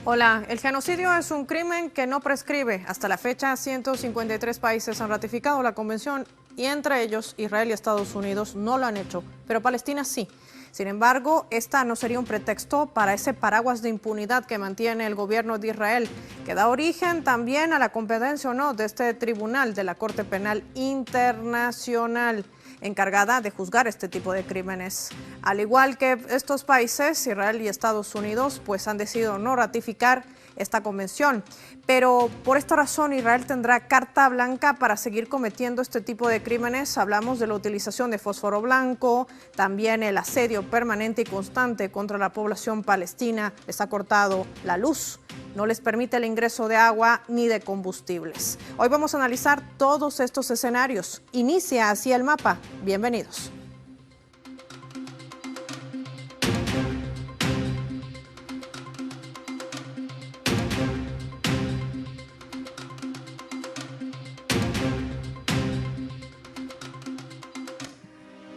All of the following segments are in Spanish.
Hola, el genocidio es un crimen que no prescribe. Hasta la fecha, 153 países han ratificado la convención y entre ellos Israel y Estados Unidos no lo han hecho, pero Palestina sí. Sin embargo, esta no sería un pretexto para ese paraguas de impunidad que mantiene el gobierno de Israel, que da origen también a la competencia o no de este tribunal de la Corte Penal Internacional, encargada de juzgar este tipo de crímenes. Al igual que estos países, Israel y Estados Unidos, pues han decidido no ratificar esta convención. Pero por esta razón Israel tendrá carta blanca para seguir cometiendo este tipo de crímenes. Hablamos de la utilización de fósforo blanco, también el asedio permanente y constante contra la población palestina. Les ha cortado la luz, no les permite el ingreso de agua ni de combustibles. Hoy vamos a analizar todos estos escenarios. Inicia así el mapa. Bienvenidos.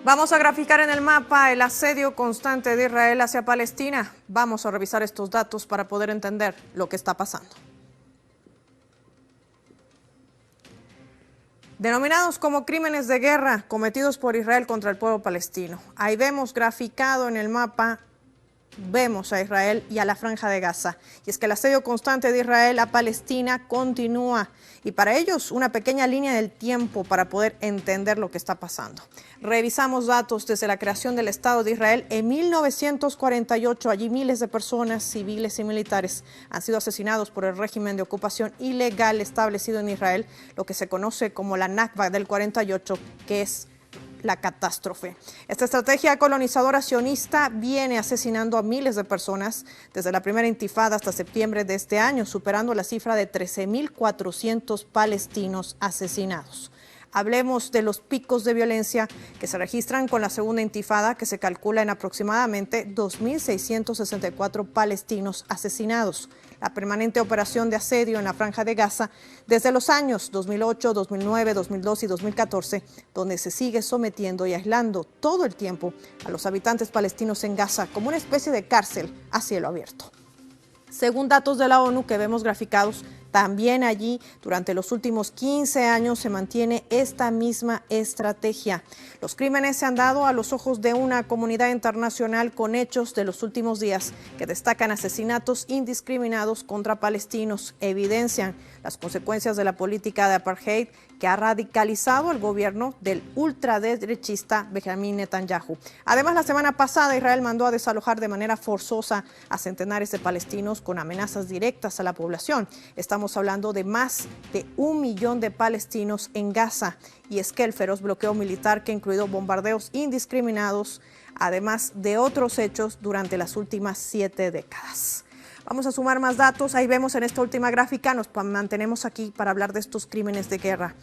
Vamos a graficar en el mapa el asedio constante de Israel hacia Palestina. Vamos a revisar estos datos para poder entender lo que está pasando. Denominados como crímenes de guerra cometidos por Israel contra el pueblo palestino. Ahí vemos graficado en el mapa, vemos a Israel y a la Franja de Gaza. Y es que el asedio constante de Israel a Palestina continúa. Y para ellos, una pequeña línea del tiempo para poder entender lo que está pasando. Revisamos datos desde la creación del Estado de Israel en 1948. Allí miles de personas, civiles y militares, han sido asesinados por el régimen de ocupación ilegal establecido en Israel, lo que se conoce como la Nakba del 48, que es la catástrofe. Esta estrategia colonizadora sionista viene asesinando a miles de personas desde la primera intifada hasta septiembre de este año, superando la cifra de 13.400 palestinos asesinados. Hablemos de los picos de violencia que se registran con la segunda intifada, que se calcula en aproximadamente 2.664 palestinos asesinados. La permanente operación de asedio en la Franja de Gaza desde los años 2008, 2009, 2012 y 2014, donde se sigue sometiendo y aislando todo el tiempo a los habitantes palestinos en Gaza como una especie de cárcel a cielo abierto. Según datos de la ONU que vemos graficados, también allí durante los últimos 15 años se mantiene esta misma estrategia. Los crímenes se han dado a los ojos de una comunidad internacional con hechos de los últimos días que destacan asesinatos indiscriminados contra palestinos, evidencian las consecuencias de la política de apartheid que ha radicalizado el gobierno del ultraderechista Benjamin Netanyahu. Además, la semana pasada Israel mandó a desalojar de manera forzosa a centenares de palestinos con amenazas directas a la población. Estamos hablando de más de 1 millón de palestinos en Gaza. Y es que el feroz bloqueo militar que ha incluido bombardeos indiscriminados, además de otros hechos durante las últimas 7 décadas. Vamos a sumar más datos. Ahí vemos en esta última gráfica, nos mantenemos aquí para hablar de estos crímenes de guerra.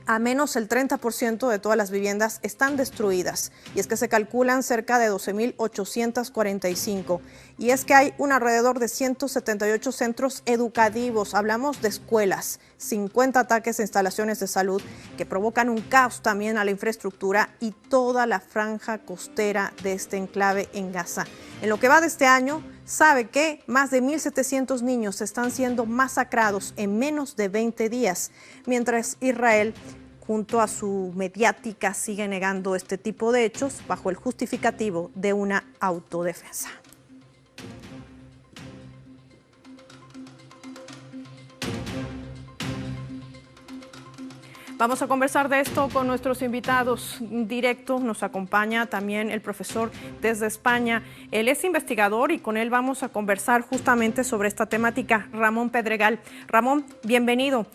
A menos el 30% de todas las viviendas están destruidas. Y es que se calculan cerca de 12.845. Y es que hay alrededor de 178 centros educativos. Hablamos de escuelas, 50 ataques a instalaciones de salud que provocan un caos también a la infraestructura y toda la franja costera de este enclave en Gaza. En lo que va de este año, sabe que más de 1.700 niños están siendo masacrados en menos de 20 días, mientras Israel, junto a su mediática, sigue negando este tipo de hechos bajo el justificativo de una autodefensa. Vamos a conversar de esto con nuestros invitados directos. Nos acompaña también el profesor desde España. Él es investigador y con él vamos a conversar justamente sobre esta temática. Ramón Pedregal. Ramón, bienvenido.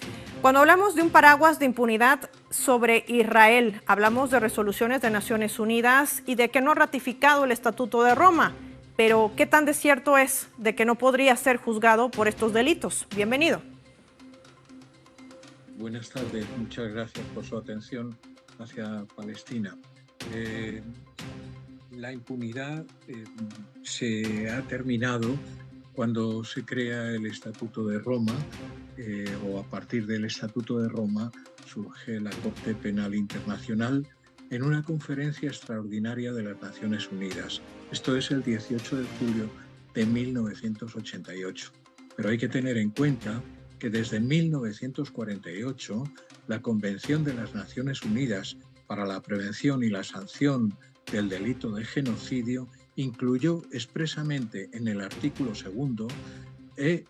Cuando hablamos de un paraguas de impunidad sobre Israel, hablamos de resoluciones de Naciones Unidas y de que no ha ratificado el Estatuto de Roma. Pero, ¿qué tan descierto es de que no podría ser juzgado por estos delitos? Bienvenido. Buenas tardes, muchas gracias por su atención hacia Palestina. La impunidad se ha terminado cuando se crea el Estatuto de Roma, o a partir del Estatuto de Roma surge la Corte Penal Internacional en una conferencia extraordinaria de las Naciones Unidas. Esto es el 18 de julio de 1988. Pero hay que tener en cuenta que desde 1948 la Convención de las Naciones Unidas para la Prevención y la Sanción del Delito de Genocidio incluyó expresamente en el artículo 2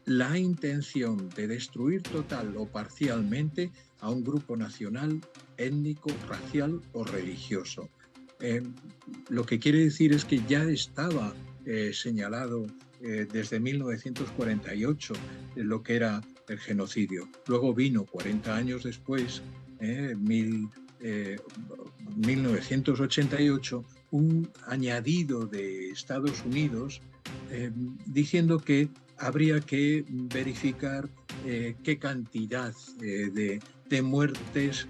la intención de destruir total o parcialmente a un grupo nacional, étnico, racial o religioso. Lo que quiere decir es que ya estaba señalado desde 1948 lo que era el genocidio. Luego vino 40 años después, 1988, un añadido de Estados Unidos diciendo que habría que verificar qué cantidad de muertes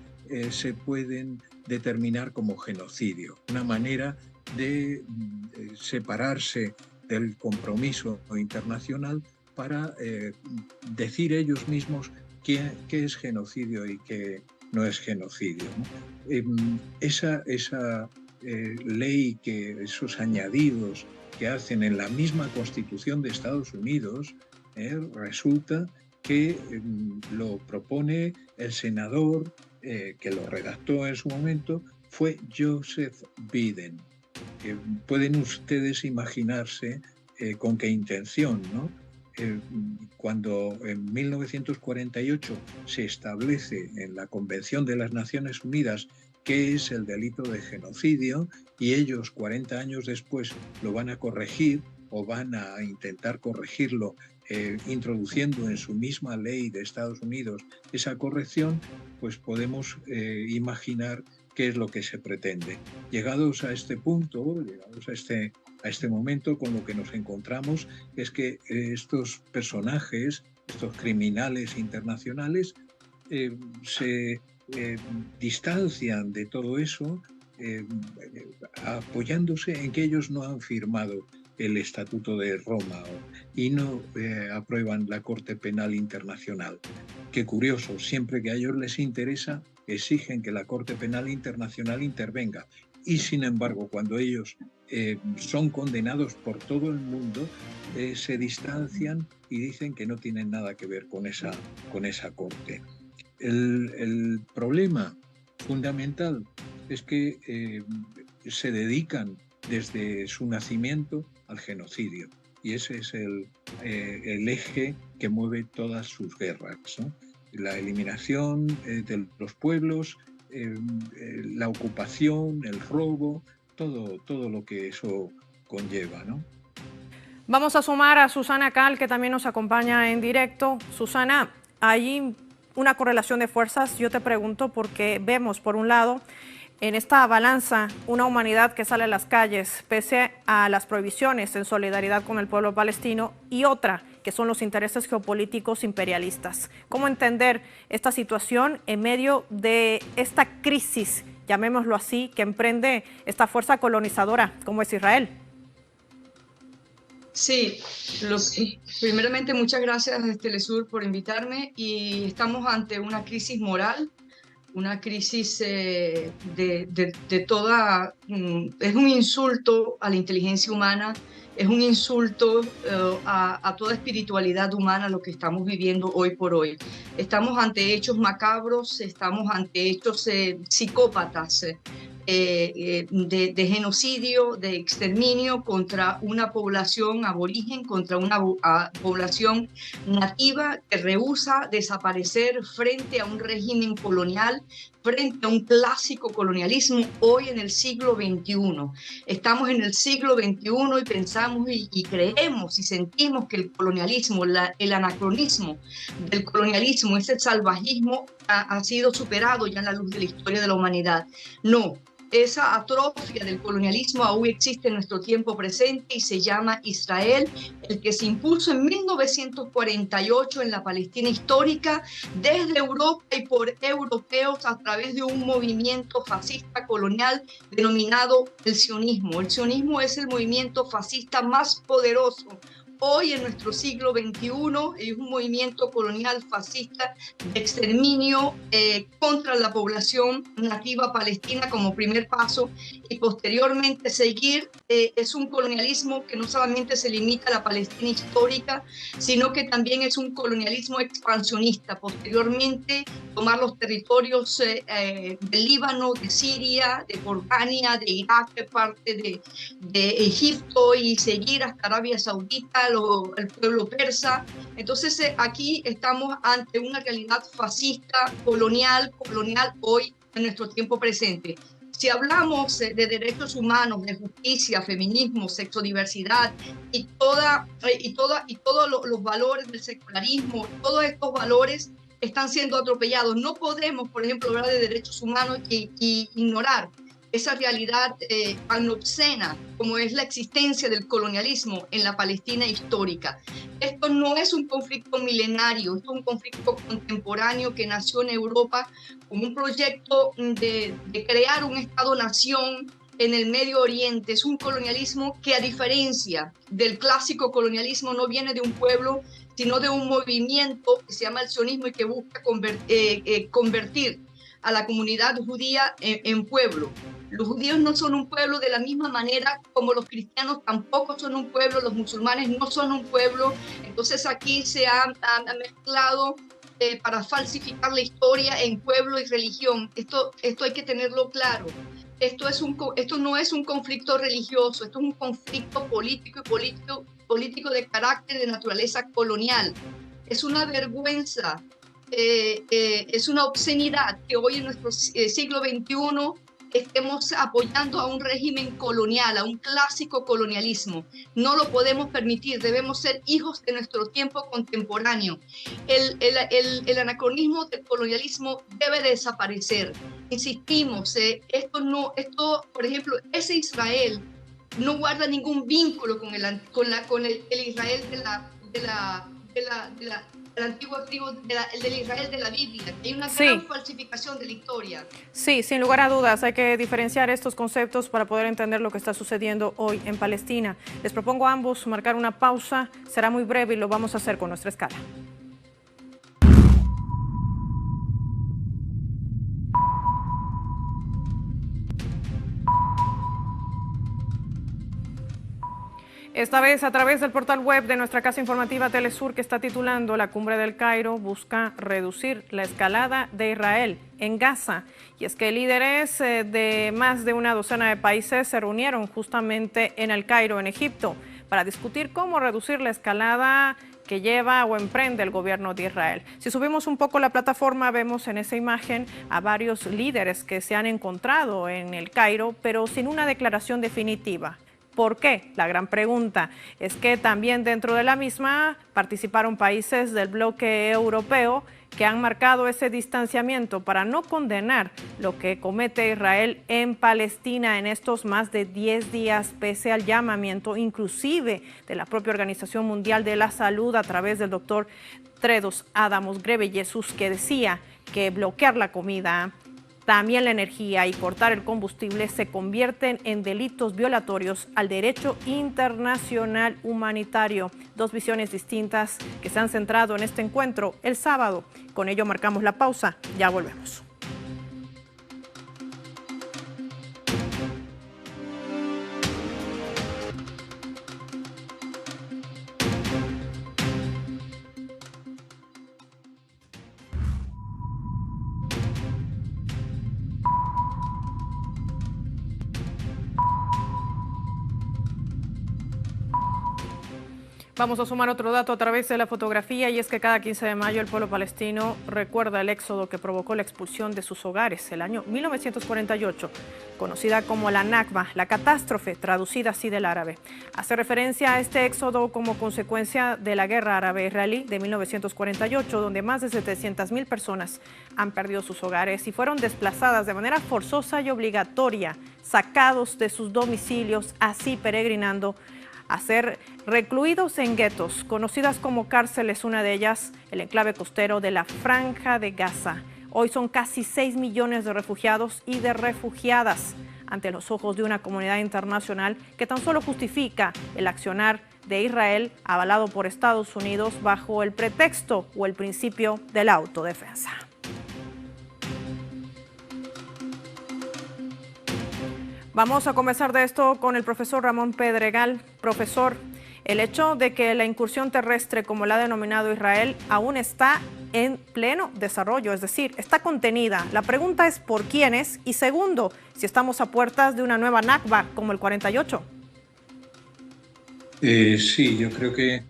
se pueden determinar como genocidio. Una manera de separarse del compromiso internacional para decir ellos mismos qué es genocidio y qué no es genocidio, ¿no? Esa ley, esos añadidos que hacen en la misma Constitución de Estados Unidos, resulta que lo propone el senador que lo redactó en su momento, fue Joseph Biden. Pueden ustedes imaginarse con qué intención, ¿no? Cuando en 1948 se establece en la Convención de las Naciones Unidas qué es el delito de genocidio, y ellos 40 años después lo van a corregir o van a intentar corregirlo introduciendo en su misma ley de Estados Unidos esa corrección, pues podemos imaginar qué es lo que se pretende. Llegados a este punto, llegados a este momento, con lo que nos encontramos es que estos personajes, estos criminales internacionales, se distancian de todo eso, apoyándose en que ellos no han firmado el Estatuto de Roma y no aprueban la Corte Penal Internacional. Qué curioso, siempre que a ellos les interesa, exigen que la Corte Penal Internacional intervenga. Y sin embargo, cuando ellos son condenados por todo el mundo, se distancian y dicen que no tienen nada que ver con esa Corte. El problema fundamental es que se dedican desde su nacimiento al genocidio, y ese es el eje que mueve todas sus guerras, ¿no? La eliminación de los pueblos, la ocupación, el robo, todo lo que eso conlleva, ¿no? Vamos a sumar a Susana Cal, que también nos acompaña en directo. Susana, hay una correlación de fuerzas. Yo te pregunto porque vemos, por un lado, en esta balanza, una humanidad que sale a las calles pese a las prohibiciones en solidaridad con el pueblo palestino, y otra, que son los intereses geopolíticos imperialistas. ¿Cómo entender esta situación en medio de esta crisis, llamémoslo así, que emprende esta fuerza colonizadora como es Israel? Sí, primeramente muchas gracias a Telesur por invitarme, y estamos ante una crisis moral, una crisis de toda... es un insulto a la inteligencia humana, es un insulto a toda espiritualidad humana lo que estamos viviendo hoy por hoy. Estamos ante hechos macabros, estamos ante hechos psicópatas, de genocidio, de exterminio contra una población aborigen, contra una población nativa que rehúsa desaparecer frente a un régimen colonial, frente a un clásico colonialismo hoy en el siglo XXI. Estamos en el siglo XXI y pensamos y creemos y sentimos que el colonialismo, el anacronismo del colonialismo, ese salvajismo ha sido superado ya en la luz de la historia de la humanidad. No. Esa atrofia del colonialismo aún existe en nuestro tiempo presente y se llama Israel, el que se impuso en 1948 en la Palestina histórica desde Europa y por europeos a través de un movimiento fascista colonial denominado el sionismo. El sionismo es el movimiento fascista más poderoso hoy en nuestro siglo XXI es un movimiento colonial fascista de exterminio contra la población nativa palestina como primer paso, y posteriormente seguir es un colonialismo que no solamente se limita a la Palestina histórica, sino que también es un colonialismo expansionista. Posteriormente tomar los territorios del Líbano, de Siria, de Jordania, de Irak, de parte de Egipto, y seguir hasta Arabia Saudita, el pueblo persa. Entonces aquí estamos ante una realidad fascista, colonial hoy en nuestro tiempo presente. Si hablamos de derechos humanos, de justicia, feminismo, sexodiversidad y todos los valores del secularismo, todos estos valores están siendo atropellados. No podemos, por ejemplo, hablar de derechos humanos y ignorar esa realidad tan obscena como es la existencia del colonialismo en la Palestina histórica. Esto no es un conflicto milenario, esto es un conflicto contemporáneo que nació en Europa como un proyecto de crear un Estado-nación en el Medio Oriente. Es un colonialismo que, a diferencia del clásico colonialismo, no viene de un pueblo, sino de un movimiento que se llama el sionismo y que busca convertir a la comunidad judía en pueblo. Los judíos no son un pueblo de la misma manera como los cristianos tampoco son un pueblo, los musulmanes no son un pueblo. Entonces aquí se ha mezclado para falsificar la historia en pueblo y religión. Esto hay que tenerlo claro. Esto no es un conflicto religioso, esto es un conflicto político de carácter de naturaleza colonial. Es una vergüenza, es una obscenidad que hoy en nuestro siglo XXI estemos apoyando a un régimen colonial, a un clásico colonialismo. No lo podemos permitir, debemos ser hijos de nuestro tiempo contemporáneo. El anacronismo del colonialismo debe desaparecer. Insistimos, por ejemplo, ese Israel no guarda ningún vínculo con el Israel del antiguo tribu, del Israel de la Biblia. Hay una gran falsificación de la historia. Sí, sin lugar a dudas, hay que diferenciar estos conceptos para poder entender lo que está sucediendo hoy en Palestina. Les propongo a ambos marcar una pausa, será muy breve y lo vamos a hacer con nuestra escala. Esta vez a través del portal web de nuestra casa informativa Telesur, que está titulando La Cumbre del Cairo busca reducir la escalada de Israel en Gaza. Y es que líderes de más de una docena de países se reunieron justamente en el Cairo, en Egipto, para discutir cómo reducir la escalada que lleva o emprende el gobierno de Israel. Si subimos un poco la plataforma, vemos en esa imagen a varios líderes que se han encontrado en el Cairo, pero sin una declaración definitiva. ¿Por qué? La gran pregunta es que también dentro de la misma participaron países del bloque europeo que han marcado ese distanciamiento para no condenar lo que comete Israel en Palestina en estos más de 10 días, pese al llamamiento inclusive de la propia Organización Mundial de la Salud a través del doctor Tedros Adhanom Ghebreyesus, que decía que bloquear la comida, también la energía y cortar el combustible se convierten en delitos violatorios al derecho internacional humanitario. Dos visiones distintas que se han centrado en este encuentro el sábado. Con ello marcamos la pausa, ya volvemos. Vamos a sumar otro dato a través de la fotografía, y es que cada 15 de mayo el pueblo palestino recuerda el éxodo que provocó la expulsión de sus hogares el año 1948, conocida como la Nakba, la catástrofe, traducida así del árabe. Hace referencia a este éxodo como consecuencia de la guerra árabe-israelí de 1948, donde más de 700.000 personas han perdido sus hogares y fueron desplazadas de manera forzosa y obligatoria, sacados de sus domicilios, así peregrinando a ser recluidos en guetos, conocidas como cárceles, una de ellas el enclave costero de la Franja de Gaza. Hoy son casi 6 millones de refugiados y de refugiadas ante los ojos de una comunidad internacional que tan solo justifica el accionar de Israel avalado por Estados Unidos bajo el pretexto o el principio de la autodefensa. Vamos a conversar de esto con el profesor Ramón Pedregal. Profesor, el hecho de que la incursión terrestre, como la ha denominado Israel, aún está en pleno desarrollo, es decir, está contenida. La pregunta es ¿por quiénes? Y segundo, si estamos a puertas de una nueva Nakba como el 48. Sí, yo creo que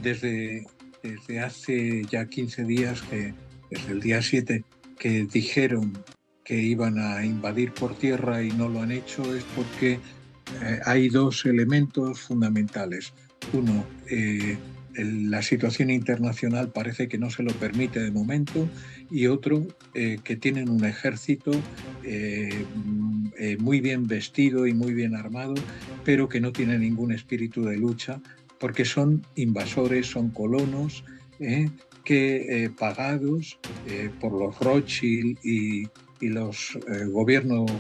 desde hace ya 15 días, desde el día 7, que dijeron que iban a invadir por tierra y no lo han hecho, es porque hay dos elementos fundamentales. Uno, la situación internacional parece que no se lo permite de momento, y otro, que tienen un ejército muy bien vestido y muy bien armado, pero que no tiene ningún espíritu de lucha, porque son invasores, son colonos, pagados por los Rothschild y los gobiernos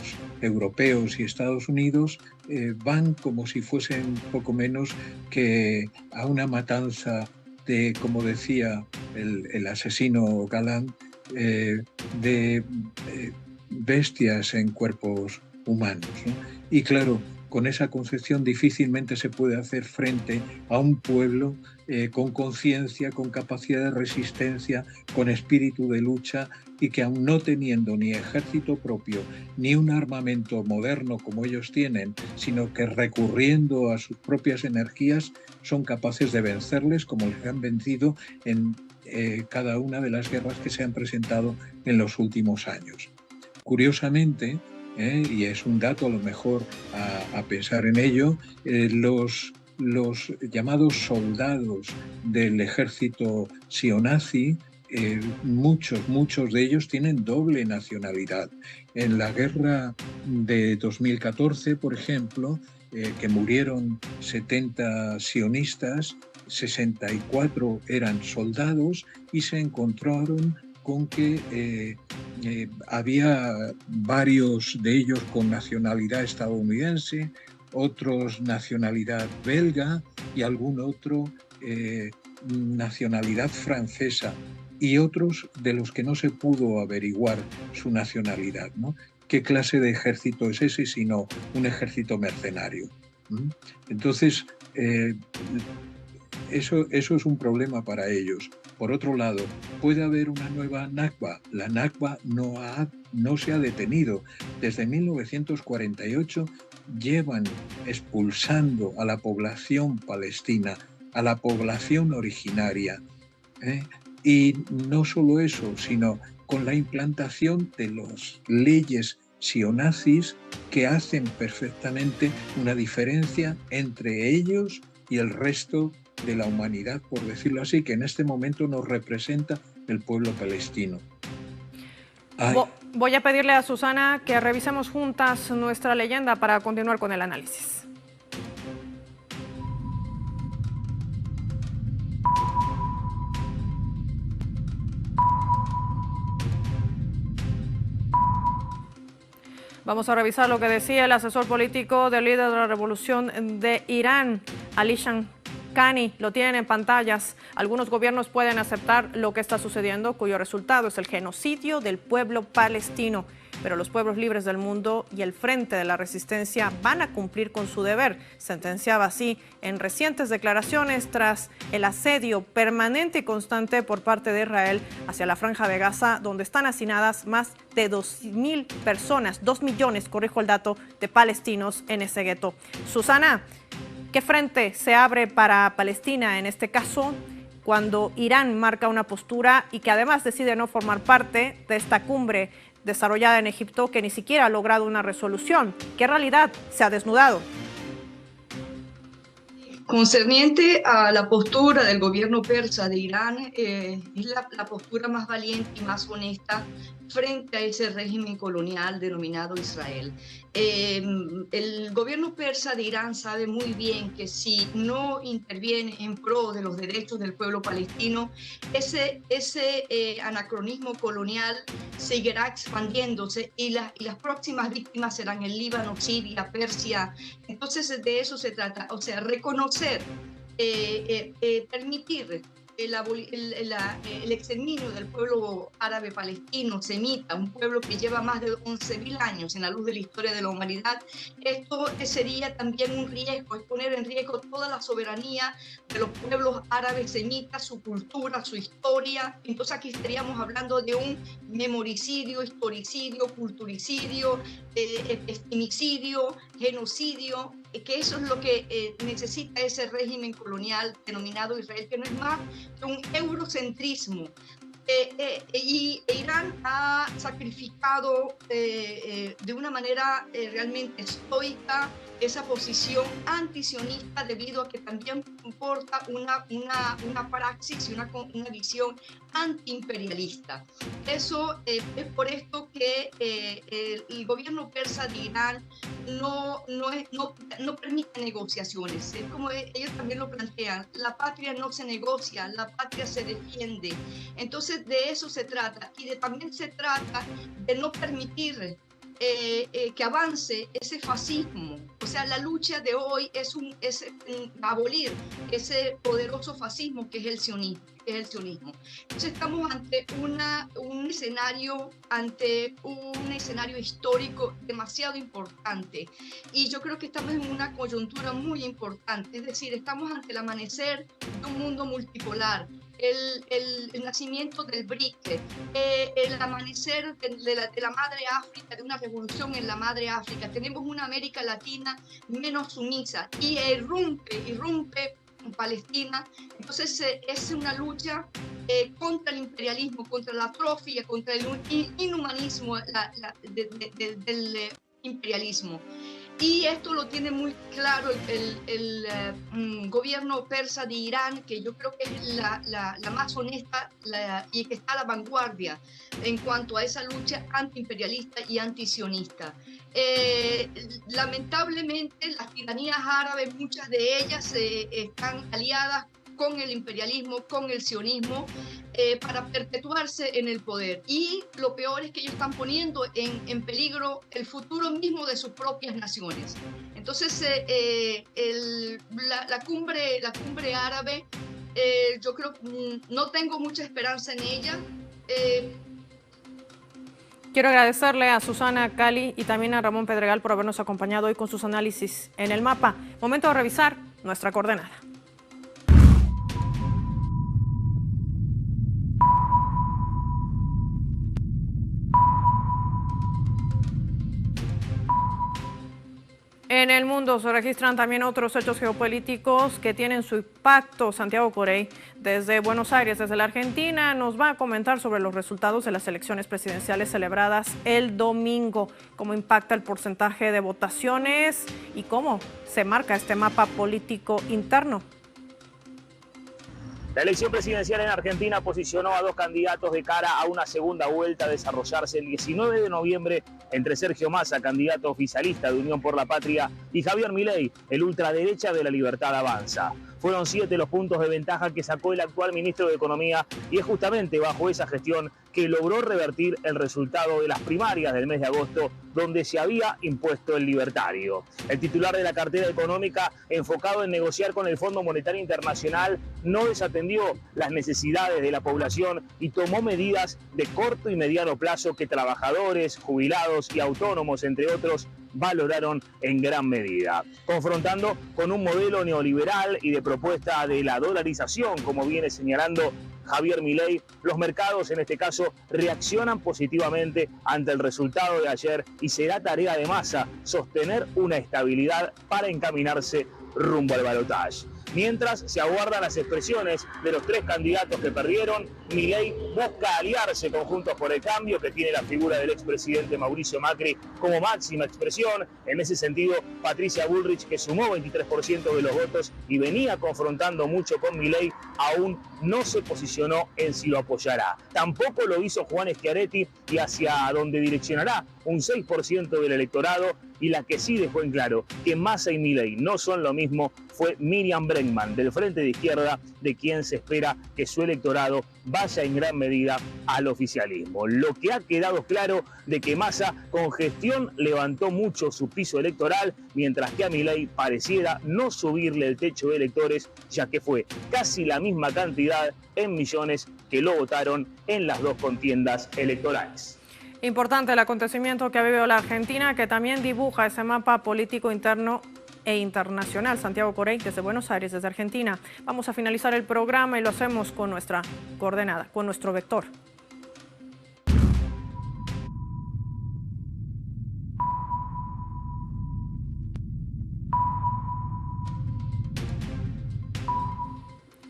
europeos y Estados Unidos, van como si fuesen poco menos que a una matanza de, como decía el asesino Galán, de bestias en cuerpos humanos, ¿no? Y claro, con esa concepción difícilmente se puede hacer frente a un pueblo con conciencia, con capacidad de resistencia, con espíritu de lucha, y que aun no teniendo ni ejército propio ni un armamento moderno como ellos tienen, sino que recurriendo a sus propias energías son capaces de vencerles como les han vencido en cada una de las guerras que se han presentado en los últimos años. Curiosamente, y es un dato a lo mejor a pensar en ello, los llamados soldados del ejército sionazí, muchos de ellos tienen doble nacionalidad. En la guerra de 2014, por ejemplo, que murieron 70 sionistas, 64 eran soldados, y se encontraron con que había varios de ellos con nacionalidad estadounidense, otros nacionalidad belga y algún otro nacionalidad francesa, y otros de los que no se pudo averiguar su nacionalidad, ¿no? ¿Qué clase de ejército es ese sino un ejército mercenario? Entonces, eso es un problema para ellos. Por otro lado, puede haber una nueva Nakba. La Nakba no se ha detenido. Desde 1948 llevan expulsando a la población palestina, a la población originaria. Y no solo eso, sino con la implantación de las leyes sionazis que hacen perfectamente una diferencia entre ellos y el resto de la humanidad, por decirlo así, que en este momento nos representa el pueblo palestino. Voy a pedirle a Susana que revisemos juntas nuestra leyenda para continuar con el análisis. Vamos a revisar lo que decía el asesor político del líder de la revolución de Irán, Ali Shamkhani. Lo tienen en pantallas. Algunos gobiernos pueden aceptar lo que está sucediendo, cuyo resultado es el genocidio del pueblo palestino. Pero los pueblos libres del mundo y el Frente de la Resistencia van a cumplir con su deber, sentenciaba así en recientes declaraciones tras el asedio permanente y constante por parte de Israel hacia la Franja de Gaza, donde están hacinadas más de 2.000 personas, 2 millones, corrijo el dato, de palestinos en ese gueto. Susana, ¿qué frente se abre para Palestina en este caso, cuando Irán marca una postura y que además decide no formar parte de esta cumbre desarrollada en Egipto, que ni siquiera ha logrado una resolución? ¿Qué realidad se ha desnudado? Concerniente a la postura del gobierno persa de Irán, es la postura más valiente y más honesta frente a ese régimen colonial denominado Israel. El gobierno persa de Irán sabe muy bien que si no interviene en pro de los derechos del pueblo palestino, ese anacronismo colonial seguirá expandiéndose y las próximas víctimas serán el Líbano, Siria, Persia. Entonces de eso se trata, o sea, reconocer, permitir el exterminio del pueblo árabe palestino, semita, un pueblo que lleva más de 11.000 años en la luz de la historia de la humanidad. Esto sería también un riesgo, es poner en riesgo toda la soberanía de los pueblos árabes semitas, su cultura, su historia. Entonces aquí estaríamos hablando de un memoricidio, historicidio, culturicidio, epistemicidio, genocidio, que eso es lo que necesita ese régimen colonial denominado Israel, que no es más que un eurocentrismo. Y Irán ha sacrificado de una manera realmente estoica esa posición antisionista, debido a que también comporta una praxis y una visión antiimperialista. Eso es por esto que el gobierno persa de Irán no permite negociaciones. Es como ellos también lo plantean: la patria no se negocia, la patria se defiende. Entonces de eso se trata, y también se trata de no permitir que avance ese fascismo. O sea, la lucha de hoy es abolir ese poderoso fascismo que es el sionismo. Entonces estamos ante un escenario histórico demasiado importante, y yo creo que estamos en una coyuntura muy importante. Es decir, estamos ante el amanecer de un mundo multipolar, el nacimiento del BRIC, el amanecer de la madre África, de una revolución en la madre África. Tenemos una América Latina menos sumisa, y irrumpe en Palestina. Entonces es una lucha contra el imperialismo, contra la atrofia, contra el inhumanismo del imperialismo. Y esto lo tiene muy claro el gobierno persa de Irán, que yo creo que es la más honesta y que está a la vanguardia en cuanto a esa lucha antiimperialista y antisionista. Lamentablemente las tiranías árabes, muchas de ellas están aliadas con el imperialismo, con el sionismo, para perpetuarse en el poder. Y lo peor es que ellos están poniendo en peligro el futuro mismo de sus propias naciones. Entonces, la cumbre árabe, yo creo que no tengo mucha esperanza en ella. Quiero agradecerle a Susana Cali y también a Ramón Pedregal por habernos acompañado hoy con sus análisis en el mapa. Momento de revisar nuestra coordenada. En el mundo se registran también otros hechos geopolíticos que tienen su impacto. Santiago Corey, desde Buenos Aires, desde la Argentina, nos va a comentar sobre los resultados de las elecciones presidenciales celebradas el domingo, cómo impacta el porcentaje de votaciones y cómo se marca este mapa político interno. La elección presidencial en Argentina posicionó a dos candidatos de cara a una segunda vuelta a desarrollarse el 19 de noviembre entre Sergio Massa, candidato oficialista de Unión por la Patria, y Javier Milei, el ultraderecha de La Libertad Avanza. Fueron 7 los puntos de ventaja que sacó el actual ministro de Economía, y es justamente bajo esa gestión que logró revertir el resultado de las primarias del mes de agosto, donde se había impuesto el libertario. El titular de la cartera económica, enfocado en negociar con el Fondo Monetario Internacional, no desatendió las necesidades de la población y tomó medidas de corto y mediano plazo que trabajadores, jubilados y autónomos, entre otros, valoraron en gran medida, confrontando con un modelo neoliberal y de propuesta de la dolarización, como viene señalando Javier Milei. Los mercados, en este caso, reaccionan positivamente ante el resultado de ayer, y será tarea de Massa sostener una estabilidad para encaminarse rumbo al balotaje. Mientras se aguardan las expresiones de los 3 candidatos que perdieron, Milei busca aliarse con Juntos por el Cambio, que tiene la figura del expresidente Mauricio Macri como máxima expresión. En ese sentido, Patricia Bullrich, que sumó 23% de los votos y venía confrontando mucho con Milei, aún no se posicionó en si lo apoyará. Tampoco lo hizo Juan Schiaretti, y hacia donde direccionará un 6% del electorado, y la que sí dejó en claro que Massa y Milei no son lo mismo fue Miriam Bregman, del Frente de Izquierda, de quien se espera que su electorado vaya en gran medida al oficialismo. Lo que ha quedado claro de que Massa con gestión levantó mucho su piso electoral, mientras que a Milei pareciera no subirle el techo de electores, ya que fue casi la misma cantidad en millones que lo votaron en las dos contiendas electorales. Importante el acontecimiento que ha vivido la Argentina, que también dibuja ese mapa político interno e internacional. Santiago Corey, desde Buenos Aires, desde Argentina. Vamos a finalizar el programa y lo hacemos con nuestra coordenada, con nuestro vector.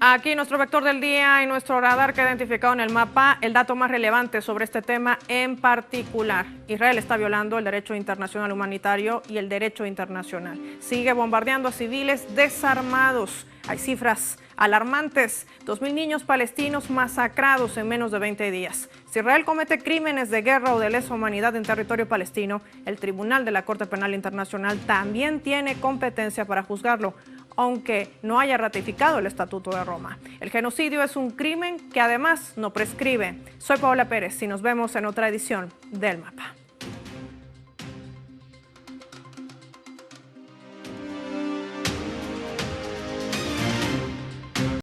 Aquí nuestro vector del día y nuestro radar que ha identificado en el mapa el dato más relevante sobre este tema en particular. Israel está violando el derecho internacional humanitario y el derecho internacional. Sigue bombardeando a civiles desarmados. Hay cifras alarmantes. 2.000 niños palestinos masacrados en menos de 20 días. Si Israel comete crímenes de guerra o de lesa humanidad en territorio palestino, el Tribunal de la Corte Penal Internacional también tiene competencia para juzgarlo, aunque no haya ratificado el Estatuto de Roma. El genocidio es un crimen que además no prescribe. Soy Paola Pérez y nos vemos en otra edición del Mapa.